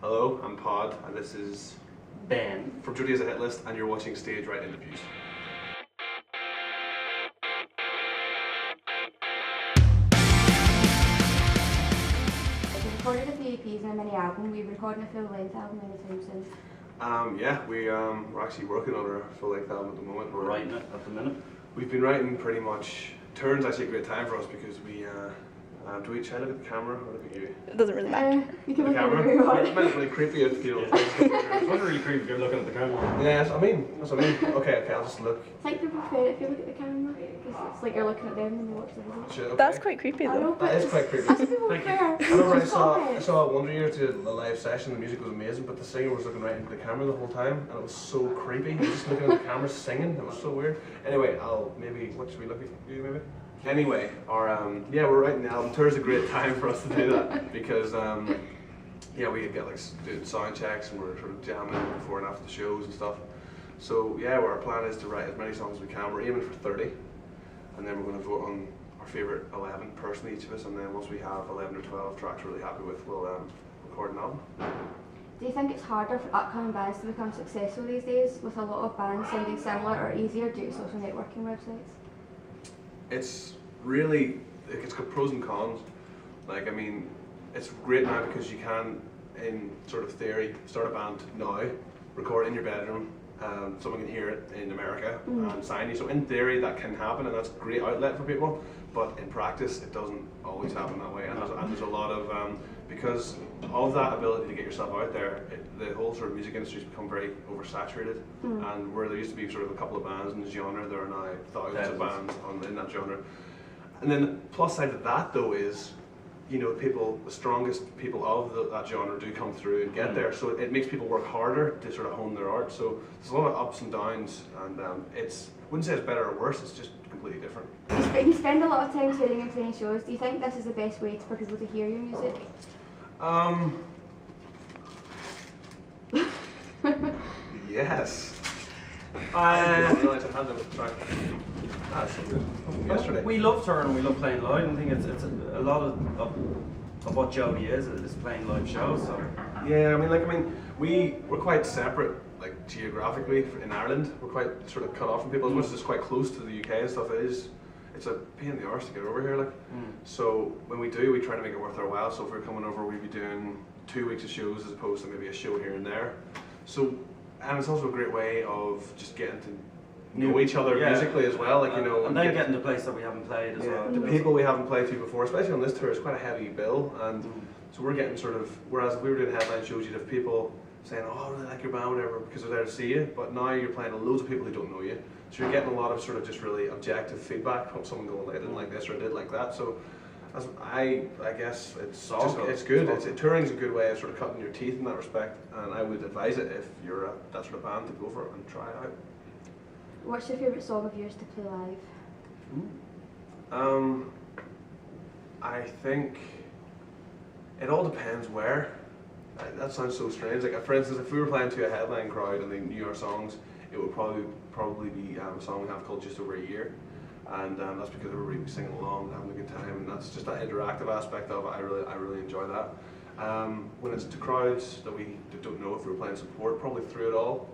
Hello, I'm Pod, and this is Ben. from Jody as a Hitlist, and you're watching Stage Right Interviews. We recorded a few EPs and a mini album. We've recorded a full-length album anytime soon. We're actually working on our full-length album at the moment. We're writing it at the minute. We've been writing pretty much. Turn's actually a great time for us because we. Do we try to look at the camera or look at you? It doesn't really matter. You can The look at camera? it It's meant to be really creepy if you know. It's not really creepy if you're looking at the camera. Yeah, that's what I mean. Okay, I'll just look. It's like they prefer it if you look at the camera, because it's like you're looking at them and they watch the video. Shit, okay. That's quite creepy I know, though. but That is quite creepy. That's what people Thank you. prefer. I remember I It's saw Wonder Year did a live session, the music was amazing, but the singer was looking right into the camera the whole time, and it was so creepy. He was just looking at the camera singing, it was so weird. Anyway, what should we look at you maybe? Anyway, we're writing the album. Tour's a great time for us to do that, because we get like doing sound checks, and we're sort of jamming before and after the shows and stuff. So our plan is to write as many songs as we can. We're aiming for 30, and then we're going to vote on our favourite 11 personally, each of us, and then once we have 11 or 12 tracks we're really happy with, we'll record an album. Do you think it's harder for upcoming bands to become successful these days, with a lot of bands sounding similar, or easier due to social networking websites? It's really, it's got pros and cons. Like, I mean, it's great now because you can, in sort of theory, start a band now, record in your bedroom, someone can hear it in America and sign you. So in theory that can happen, and that's a great outlet for people, but in practice it doesn't always happen that way, and there's a lot of, because of that ability to get yourself out there, the whole sort of music industry's become very oversaturated, and where there used to be sort of a couple of bands in the genre, there are now thousands of bands in that genre. And then the plus side of that though is, the strongest people of that genre do come through and get there, so it makes people work harder to sort of hone their art. So there's a lot of ups and downs, and I wouldn't say it's better or worse, it's just completely different. You spend a lot of time touring and playing shows. Do you think this is the best way for people to hear your music? Yes. Yesterday. We love touring and we love playing live. I think it's a lot of what Jody is playing live shows. So. Yeah, we're quite separate, like geographically in Ireland. We're quite sort of cut off from people. As much as it's quite close to the UK and stuff, it's a pain in the arse to get over here. So when we do, we try to make it worth our while. So if we're coming over, we'd be doing 2 weeks of shows as opposed to maybe a show here and there. So, and it's also a great way of just getting to know each other musically as well, and then getting to places that we haven't played as well. The people we haven't played to before, especially on this tour, is quite a heavy bill, and so we're getting sort of, whereas if we were doing headline shows, you'd have people saying, "Oh, I really like your band," whatever, because they're there to see you. But now you're playing to loads of people who don't know you, so you're getting a lot of sort of just really objective feedback from someone going, "I didn't like this" or "I did like that." So, I guess it's good. Touring's a good way of sort of cutting your teeth in that respect, and I would advise it if you're that sort of band to go for it and try it out. What's your favourite song of yours to play live? I think it all depends where. That sounds so strange. Like, for instance, if we were playing to a headline crowd and they knew our songs, it would probably be a song we have called "Just Over a Year," and that's because everybody was singing along, having a good time, and that's just that interactive aspect of it. I really enjoy that. When it's to crowds that we don't know if we're playing support, probably Through It All.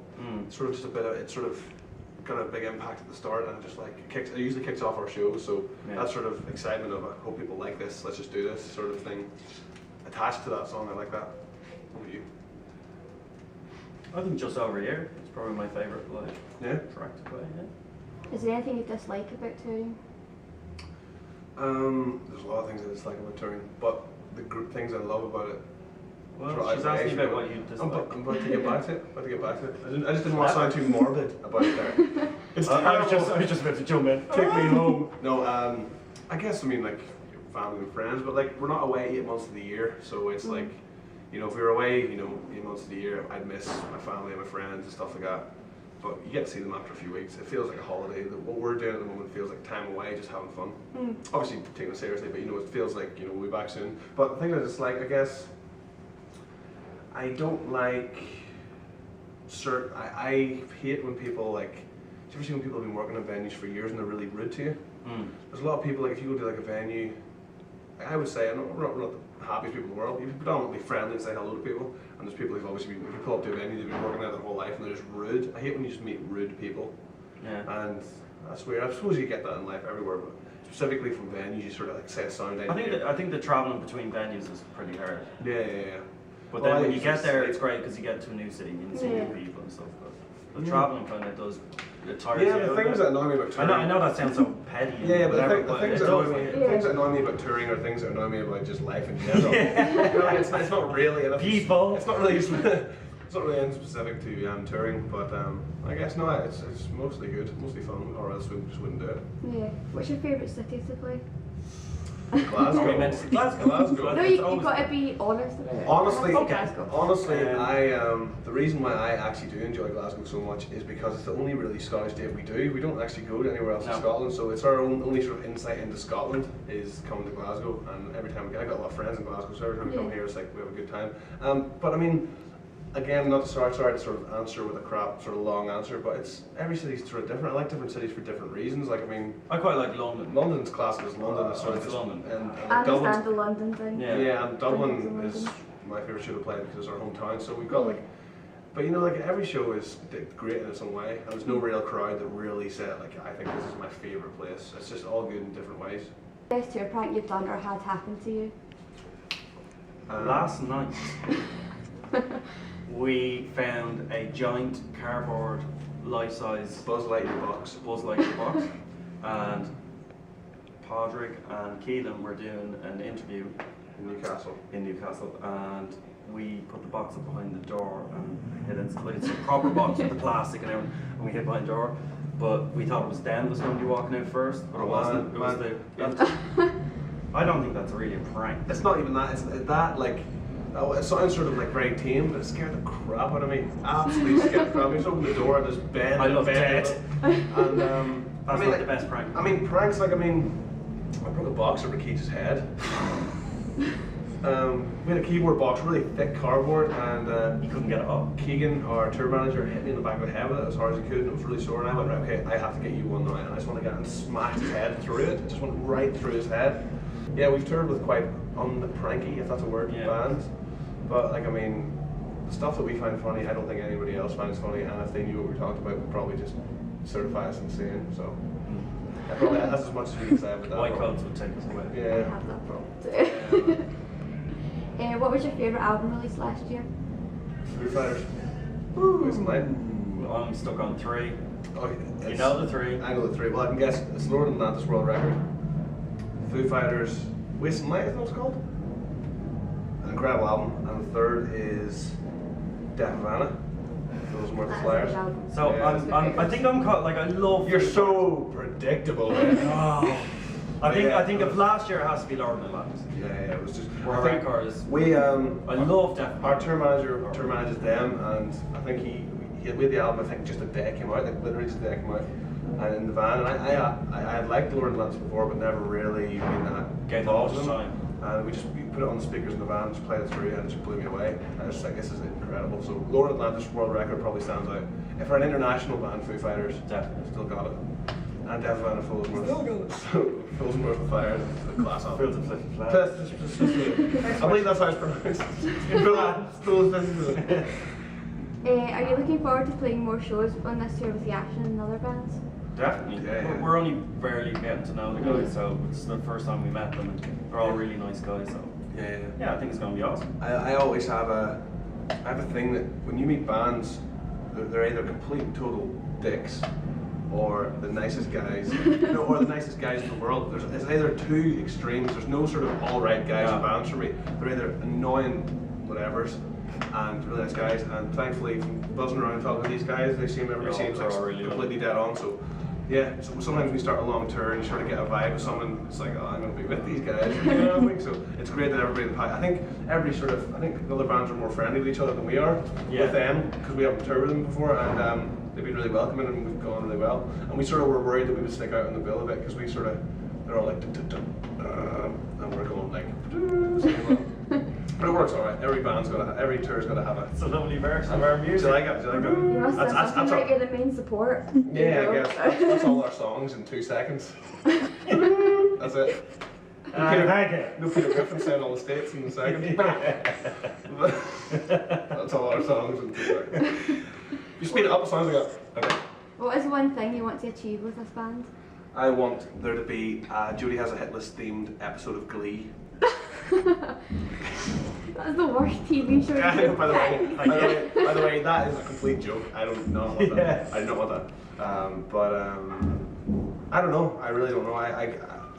It's sort of just it's sort of got a big impact at the start, and it usually kicks off our shows, so that sort of excitement of, I hope people like this, let's just do this sort of thing attached to that song. I like that. What about you? I think Just Over Here is probably my favourite live track to play. Yeah. Is there anything you dislike about touring? There's a lot of things I dislike about touring, but the things I love about it. Well, she's asking about what you dislike. I'm about to get back to it. I just didn't want to sound too morbid about it there. I was just about to jump in. Take me home. No, I guess like family and friends, but like we're not away 8 months of the year, so it's like, if we were away, 8 months of the year, I'd miss my family and my friends and stuff like that. But you get to see them after a few weeks. It feels like a holiday. What we're doing at the moment feels like time away, just having fun. Obviously taking it seriously, but it feels like we'll be back soon. But the thing I dislike, I guess, I don't like I hate when people especially when people have been working in venues for years and they're really rude to you. There's a lot of people, like if you go to like a venue, I would say, we're not happiest people in the world. You're predominantly friendly and say hello to people, and there's people who've obviously been, if you pull up to a venue, they've been working there their whole life and they're just rude. I hate when you just meet rude people. Yeah. And that's weird. I suppose you get that in life everywhere, but specifically from venues, you sort of like set sound engineer. I think the travelling between venues is pretty hard. Yeah. But Well, then I when you get just- there, it's great because you get to a new city and see new people and stuff. But the travelling kind of does, it tires you Yeah, out the a things bit. that annoy me about touring. I know that sounds so petty. And Yeah, but whatever, the things it that does, annoy me, like, things that annoy me about touring are things that annoy me about just life in general. You know, like, it's not really People. It's not really. It's not really anything specific to touring, but I guess no, it's mostly good, mostly fun, or else we just wouldn't do it. Yeah. What's your favourite city to play? Glasgow. Are we meant to- Glasgow. No, It's you've always- got to be honest about it. Honestly, Okay. Glasgow. honestly, the reason why I actually do enjoy Glasgow so much is because it's the only really Scottish day we do. We don't actually go to anywhere else in No. Scotland, so it's our only sort of insight into Scotland is coming to Glasgow. And every time I got a lot of friends in Glasgow, so every time we come here, it's like we have a good time. But I mean, again, not sorry to sort of answer with a crap sort of long answer, but it's every city's sort of different. I like different cities for different reasons. Like I mean, I quite like London. London's classic as London. It's sort of it's just, London. and I understand Dublin's the London thing. Yeah. yeah, and Dublin London's is London. my favourite show to play because it's our hometown. So we've got like, but you know, like every show is great in its own way, and there's no real crowd that really said like, I think this is my favourite place. It's just all good in different ways. Best tour prank you've done or had happen to you? Last night, we found a giant cardboard, life-size Buzz Lightyear box. Buzz Lightyear box, and Padraig and Keelan were doing an interview In Newcastle. in Newcastle, and we put the box up behind the door and hid it. It's a proper box with the plastic and everything, and we hid behind the door. But we thought it was Dan that was going to be walking out first, but it wasn't. It was I don't think that's really a prank. It's not even that. It's that like. Oh, it sounds sort of like very tame, but it scared the crap out of me. Absolutely scared the crap out of me. Just opened the door and just bend. I love bend. dead. And That's not the best prank. I mean, pranks like I broke a box over Keith's head. We had a keyboard box, really thick cardboard, and You couldn't get it up. Keegan, our tour manager, hit me in the back of the head with it as hard as he could, and it was really sore. And I went, right, okay, I have to get you one now. And I just went to get it and smashed his head through it. It just went right through his head. Yeah, we've toured with quite pranky, if that's a word, bands. But like, I mean, the stuff that we find funny, I don't think anybody else finds funny. And if they knew what we talked about, would probably just certify us insane. So that's as much as we can say about that. White coats would take us away. I Yeah. have that problem too. What was your favourite album released last year? Foo Fighters. Isn't it? I'm stuck on 3. Oh, You know the 3. I know the 3. Well, I can guess. It's Lord of Atlantis World Record. Foo Fighters. Waste and Light, is that what it's called? An incredible album. And the third is Death Havana. Those Worth That's a Flyers. good album. So Yeah. I think I'm caught. Like I love. You're so predictable, man. Oh. I think Yeah. if last year it has to be Lord of Atlantis. Yeah, it was just. Our I think record is. we I love Death. Our tour manages them, and I think he we had the album. I think just a day came out, like literally just a day came out, and in the van. And I had liked Lord of Atlantis before, but never really been that Gave them involved much in them. time. And we put it on the speakers in the van, just played it through, and it just blew me away. And I was just like, this is incredible. So Lord of Atlantis World Record probably stands out. If we're an international band, Foo Fighters, Definitely. still got it. And Death Havana Fools Worth of Fire, class on. Fields of Flip and Flat. I believe that's how it's pronounced. Are you looking forward to playing more shows on this tour with the Action and other bands? Definitely. Yeah. We're only barely getting to know the guys, so it's the first time we met them, and they're all really nice guys. So yeah, I think it's going to be awesome. I always have a thing that when you meet bands, they're either complete and total dicks, or the nicest guys, or the nicest guys in the world. It's either two extremes. There's no sort of all right guys in bands for me. They're either annoying whatevers and really nice guys. And thankfully, from buzzing around talking to these guys, everybody seems like really completely dead on. So yeah, so sometimes when you start a long tour and you sort of get a vibe with someone, it's like, oh, I'm going to be with these guys. You know what I mean? So it's great that everybody in the pack. I think the other bands are more friendly with each other than we are with them, because we haven't toured with them before, and they've been really welcoming and we've gone really well. And we sort of were worried that we would stick out on the bill a bit, because they're all like, and we're going like, but it works alright. Every tour's got to have It's a lovely version of our music. Do you like it? You must have something like you're the main support. Yeah, I guess. That's all our songs in 2 seconds. That's it. Thank you. No Peter Griffin saying all the states in the second. That's a lot of songs. You speed it up, songs like that. Okay. What is one thing you want to achieve with this band? I want there to be Jody has a Hitlist themed episode of Glee. That's the worst TV show. By the way, that is a complete joke. I don't know what that. I don't know what that. I don't know. I really don't know.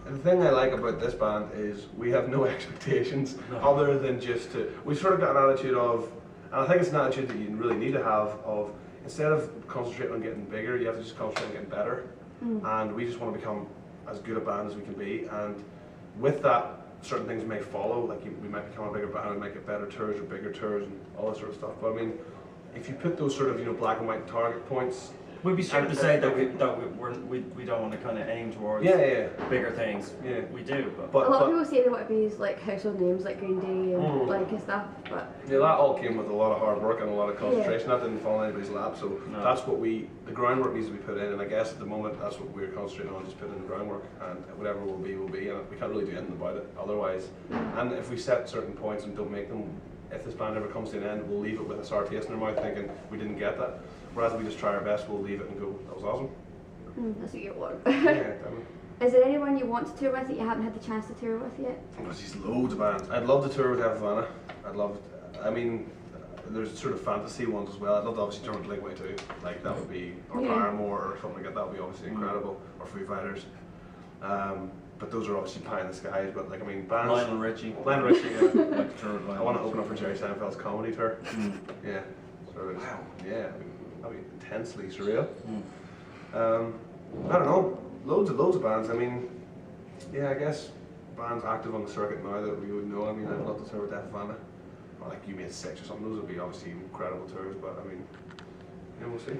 The thing I like about this band is we have no expectations other than just to. We've sort of got an attitude of, and I think it's an attitude that you really need to have of instead of concentrating on getting bigger, you have to just concentrate on getting better. And we just want to become as good a band as we can be. And with that, certain things may follow. Like we might become a bigger band, we might get better tours or bigger tours and all that sort of stuff. But I mean, if you put those sort of black and white target points. We'd be stupid to say that we don't want to kind of aim towards bigger things. Yeah, we do. But a lot of people say they want to be like household names like Green Day and Blank and stuff. But yeah, that all came with a lot of hard work and a lot of concentration. That didn't fall in anybody's lap. So that's what the groundwork needs to be put in. And I guess at the moment that's what we're concentrating on, just putting in the groundwork. And whatever will be, will be. And we can't really do anything about it otherwise. And if we set certain points and don't make them, if this band ever comes to an end, we'll leave it with a sour taste in our mouth thinking we didn't get that. Whereas if we just try our best, we'll leave it and go, that was awesome. That's what you want. Yeah, Is there anyone you want to tour with that you haven't had the chance to tour with yet? There's just loads of bands. I'd love to tour with Havana. There's sort of fantasy ones as well. I'd love to obviously tour with Blink too. Like that would be, or Paramore or something like that. That would be obviously incredible. Or Foo Fighters. But those are obviously pie in the skies. But like bands. Lionel Richie. Yeah. Like I want to open up for Jerry Seinfeld's comedy tour. Yeah. So wow. Yeah. That'd be intensely surreal. I don't know. Loads of bands. I mean, yeah, I guess bands active on the circuit now that we would know. I mean, I'd love to tour with Death Havana. Or like You Made Six or something. Those would be obviously incredible tours. But I mean, yeah, we'll see.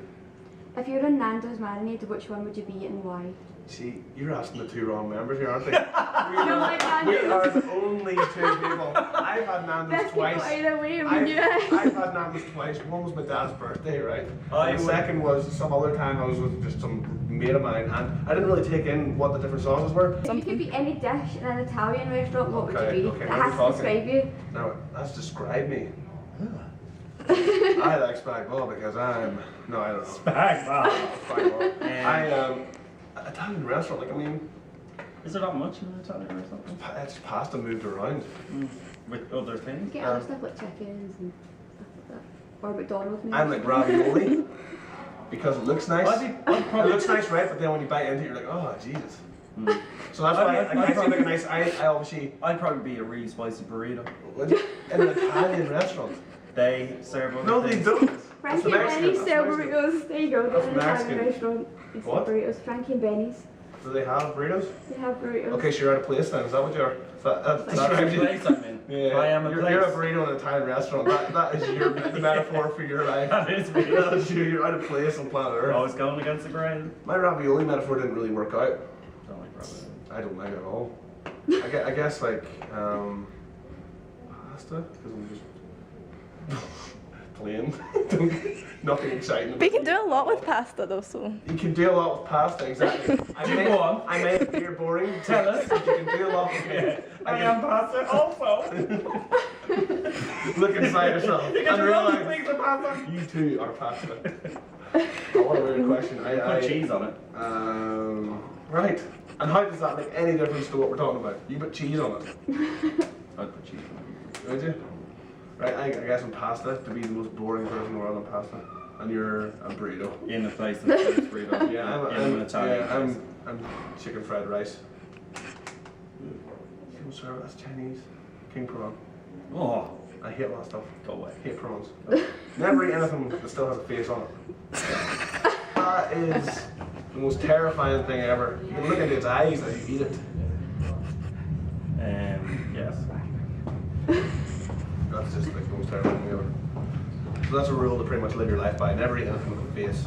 If you were in Nando's Marinade, which one would you be and why? See, you're asking the two wrong members here, aren't they? We are the only two people. I've had Nando's twice. I've had Nando's twice. One was my dad's birthday, right? And the second was some other time I was with just some mate of mine, and I didn't really take in what the different sauces were. If you could be any dish in an Italian restaurant, what would you be? Okay, it has to describe you. No, that's describe me. I like spag bol because I don't know. Spag bol. Italian restaurant, like I mean. Is there not much in an Italian restaurant? It's pasta moved around. With other things? You get other stuff like chickens and stuff like that. Or McDonald's maybe. I'm like ravioli. Because it looks nice. It looks nice, right? But then when you bite into it, you're like, oh, Jesus. So that's why I feel like a nice. I'd probably be a really spicy burrito. In an Italian restaurant. They serve other they things. don't. Frankie and Benny's sell burritos. There you go. That's in an Italian restaurant. It's What? Burritos. Frankie and Benny's. Do they have burritos? They have burritos. Okay, so you're out of place then. Is that what you're? That's the place I'm in. Yeah. I am a place. You're a burrito in an Italian restaurant. That is your the metaphor for your life. That is me. That is you. You're out of place on planet Earth. Always going against the grain. My ravioli metaphor didn't really work out. Don't like ravioli. I don't like it at all. I guess like pasta because I'm just plain. Nothing exciting. But you can do a lot with pasta though, so. You can do a lot with pasta, exactly. I may appear boring. Tell us. But you can do a lot with it. I am pasta also. Look inside yourself You can and do lots of realize things with pasta. you too are pasta. Oh, what a weird question. Put cheese on it. Right. And how does that make any difference to what we're talking about? You put cheese on it. I'd put cheese on it. Would you? Right, I guess I'm pasta to be the most boring person in the world on pasta. And you're a burrito. In a place that serves burrito. Yeah, I'm chicken fried rice. People serve it as Chinese. King prawn. Oh, I hate that stuff. go away. Hate prawns. Never eat anything that still has a face on it. That is the most terrifying thing ever. You can look into its eyes as you eat it. Yes. That's just like the most terrifying thing ever. So that's a rule to pretty much live your life by. Never eat anything with a face.